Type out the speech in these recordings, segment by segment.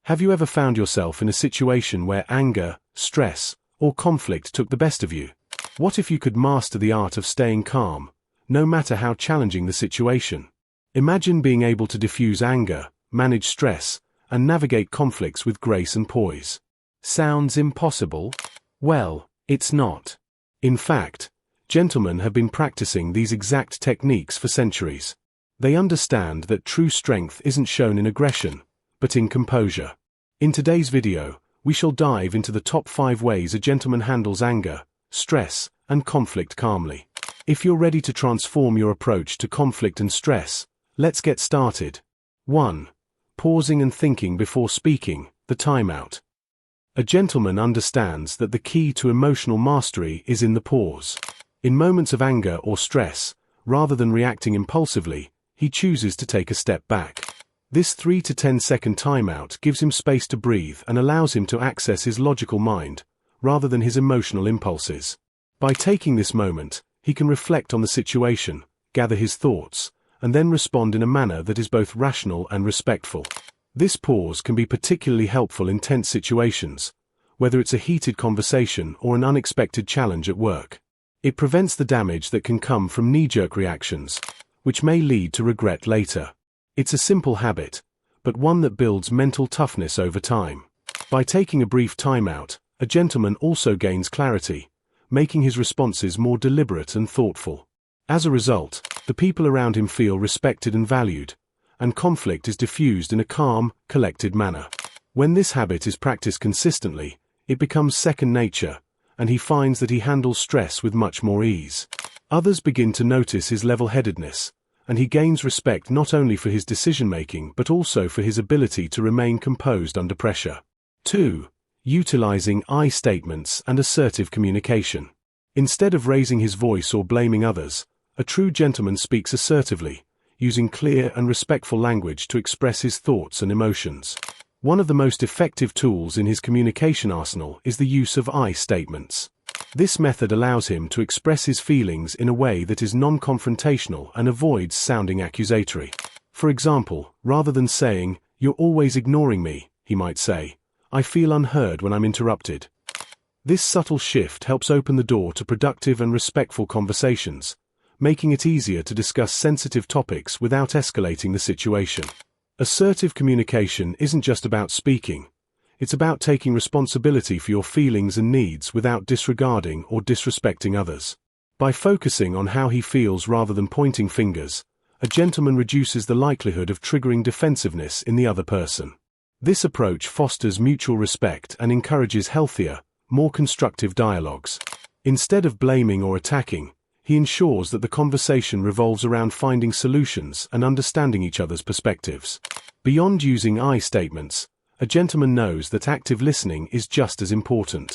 Have you ever found yourself in a situation where anger, stress, or conflict took the best of you? What if you could master the art of staying calm, no matter how challenging the situation? Imagine being able to diffuse anger, manage stress, and navigate conflicts with grace and poise. Sounds impossible? Well, it's not. In fact, gentlemen have been practicing these exact techniques for centuries. They understand that true strength isn't shown in aggression, but in composure. In today's video, we shall dive into the top 5 ways a gentleman handles anger, stress, and conflict calmly. If you're ready to transform your approach to conflict and stress, let's get started. 1. Pausing and thinking before speaking, the timeout. A gentleman understands that the key to emotional mastery is in the pause. In moments of anger or stress, rather than reacting impulsively, he chooses to take a step back. This 3 to 10 second timeout gives him space to breathe and allows him to access his logical mind, rather than his emotional impulses. By taking this moment, he can reflect on the situation, gather his thoughts, and then respond in a manner that is both rational and respectful. This pause can be particularly helpful in tense situations, whether it's a heated conversation or an unexpected challenge at work. It prevents the damage that can come from knee-jerk reactions, which may lead to regret later. It's a simple habit, but one that builds mental toughness over time. By taking a brief timeout, a gentleman also gains clarity, making his responses more deliberate and thoughtful. As a result, the people around him feel respected and valued, and conflict is diffused in a calm, collected manner. When this habit is practiced consistently, it becomes second nature, and he finds that he handles stress with much more ease. Others begin to notice his level-headedness, and he gains respect not only for his decision-making but also for his ability to remain composed under pressure. 2. Utilizing I statements and assertive communication. Instead of raising his voice or blaming others, a true gentleman speaks assertively, using clear and respectful language to express his thoughts and emotions. One of the most effective tools in his communication arsenal is the use of I statements. This method allows him to express his feelings in a way that is non-confrontational and avoids sounding accusatory. For example, rather than saying, "You're always ignoring me," he might say, "I feel unheard when I'm interrupted." This subtle shift helps open the door to productive and respectful conversations, making it easier to discuss sensitive topics without escalating the situation. Assertive communication isn't just about speaking. It's about taking responsibility for your feelings and needs without disregarding or disrespecting others. By focusing on how he feels rather than pointing fingers, a gentleman reduces the likelihood of triggering defensiveness in the other person. This approach fosters mutual respect and encourages healthier, more constructive dialogues. Instead of blaming or attacking, he ensures that the conversation revolves around finding solutions and understanding each other's perspectives. Beyond using I statements, a gentleman knows that active listening is just as important.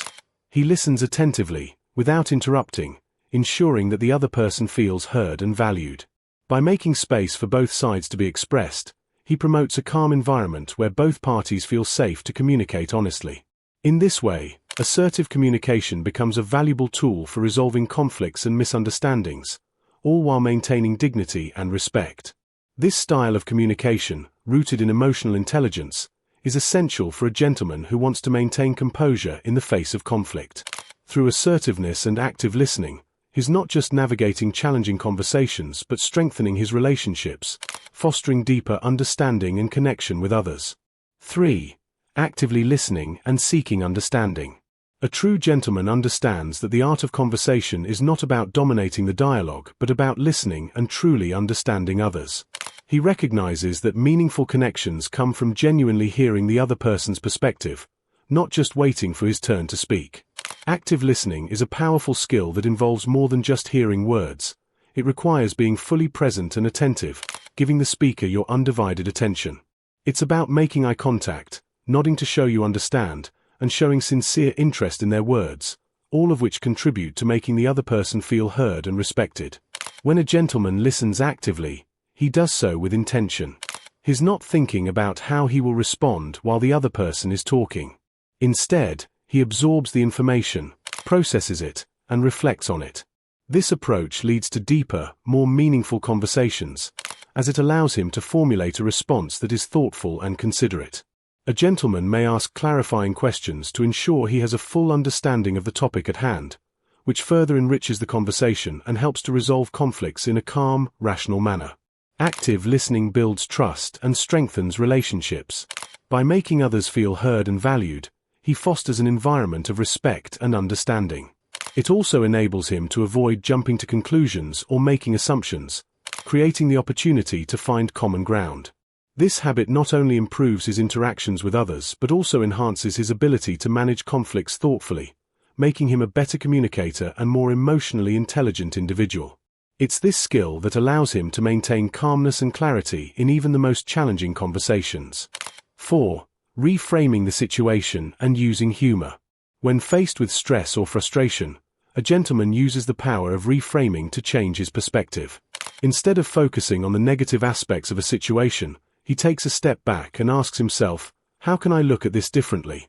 He listens attentively, without interrupting, ensuring that the other person feels heard and valued. By making space for both sides to be expressed, he promotes a calm environment where both parties feel safe to communicate honestly. In this way, assertive communication becomes a valuable tool for resolving conflicts and misunderstandings, all while maintaining dignity and respect. This style of communication, rooted in emotional intelligence, is essential for a gentleman who wants to maintain composure in the face of conflict. Through assertiveness and active listening, he's not just navigating challenging conversations but strengthening his relationships, fostering deeper understanding and connection with others. 3. Actively listening and seeking understanding. A true gentleman understands that the art of conversation is not about dominating the dialogue but about listening and truly understanding others. He recognizes that meaningful connections come from genuinely hearing the other person's perspective, not just waiting for his turn to speak. Active listening is a powerful skill that involves more than just hearing words. It requires being fully present and attentive, giving the speaker your undivided attention. It's about making eye contact, nodding to show you understand, and showing sincere interest in their words, all of which contribute to making the other person feel heard and respected. When a gentleman listens actively, he does so with intention. He's not thinking about how he will respond while the other person is talking. Instead, he absorbs the information, processes it, and reflects on it. This approach leads to deeper, more meaningful conversations, as it allows him to formulate a response that is thoughtful and considerate. A gentleman may ask clarifying questions to ensure he has a full understanding of the topic at hand, which further enriches the conversation and helps to resolve conflicts in a calm, rational manner. Active listening builds trust and strengthens relationships. By making others feel heard and valued, he fosters an environment of respect and understanding. It also enables him to avoid jumping to conclusions or making assumptions, creating the opportunity to find common ground. This habit not only improves his interactions with others but also enhances his ability to manage conflicts thoughtfully, making him a better communicator and more emotionally intelligent individual. It's this skill that allows him to maintain calmness and clarity in even the most challenging conversations. 4. Reframing the situation and using humor. When faced with stress or frustration, a gentleman uses the power of reframing to change his perspective. Instead of focusing on the negative aspects of a situation, he takes a step back and asks himself, how can I look at this differently?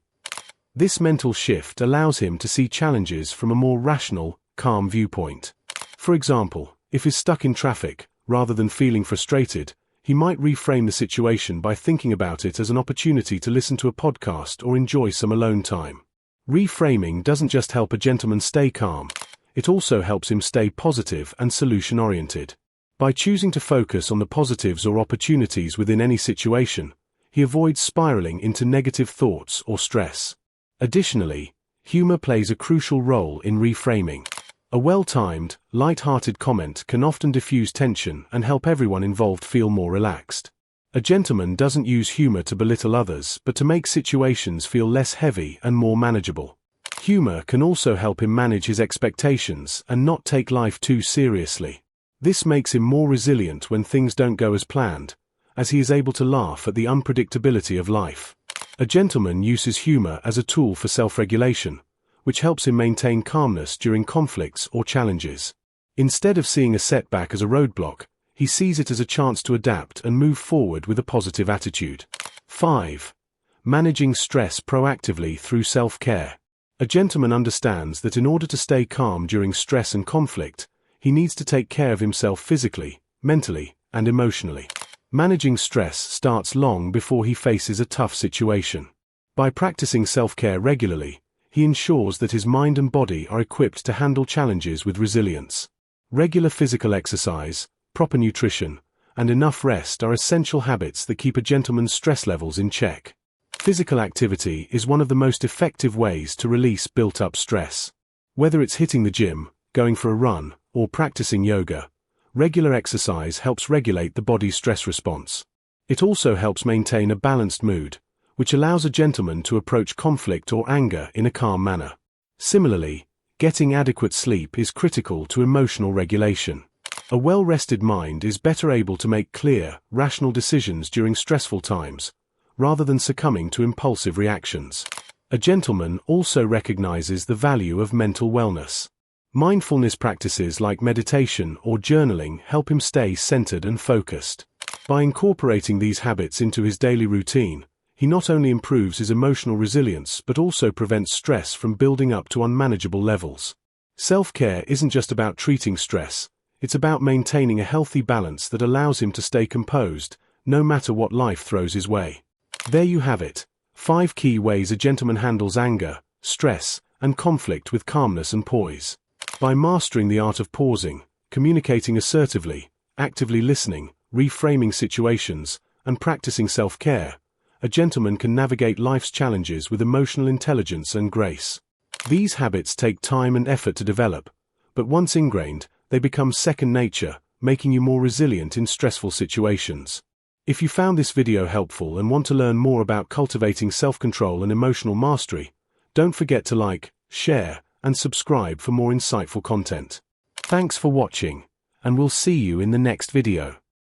This mental shift allows him to see challenges from a more rational, calm viewpoint. For example, if he's stuck in traffic, rather than feeling frustrated, he might reframe the situation by thinking about it as an opportunity to listen to a podcast or enjoy some alone time. Reframing doesn't just help a gentleman stay calm, it also helps him stay positive and solution-oriented. By choosing to focus on the positives or opportunities within any situation, he avoids spiraling into negative thoughts or stress. Additionally, humor plays a crucial role in reframing. A well-timed, light-hearted comment can often diffuse tension and help everyone involved feel more relaxed. A gentleman doesn't use humor to belittle others but to make situations feel less heavy and more manageable. Humor can also help him manage his expectations and not take life too seriously. This makes him more resilient when things don't go as planned, as he is able to laugh at the unpredictability of life. A gentleman uses humor as a tool for self-regulation, which helps him maintain calmness during conflicts or challenges. Instead of seeing a setback as a roadblock, he sees it as a chance to adapt and move forward with a positive attitude. 5. Managing stress proactively through self-care. A gentleman understands that in order to stay calm during stress and conflict, he needs to take care of himself physically, mentally, and emotionally. Managing stress starts long before he faces a tough situation. By practicing self-care regularly, he ensures that his mind and body are equipped to handle challenges with resilience. Regular physical exercise, proper nutrition, and enough rest are essential habits that keep a gentleman's stress levels in check. Physical activity is one of the most effective ways to release built-up stress. Whether it's hitting the gym, going for a run, or practicing yoga, regular exercise helps regulate the body's stress response. It also helps maintain a balanced mood, which allows a gentleman to approach conflict or anger in a calm manner. Similarly, getting adequate sleep is critical to emotional regulation. A well-rested mind is better able to make clear, rational decisions during stressful times, rather than succumbing to impulsive reactions. A gentleman also recognizes the value of mental wellness. Mindfulness practices like meditation or journaling help him stay centered and focused. By incorporating these habits into his daily routine, he not only improves his emotional resilience but also prevents stress from building up to unmanageable levels. Self-care isn't just about treating stress, it's about maintaining a healthy balance that allows him to stay composed, no matter what life throws his way. There you have it, 5 key ways a gentleman handles anger, stress, and conflict with calmness and poise. By mastering the art of pausing, communicating assertively, actively listening, reframing situations, and practicing self-care, a gentleman can navigate life's challenges with emotional intelligence and grace. These habits take time and effort to develop, but once ingrained, they become second nature, making you more resilient in stressful situations. If you found this video helpful and want to learn more about cultivating self-control and emotional mastery, don't forget to like, share, and subscribe for more insightful content. Thanks for watching, and we'll see you in the next video.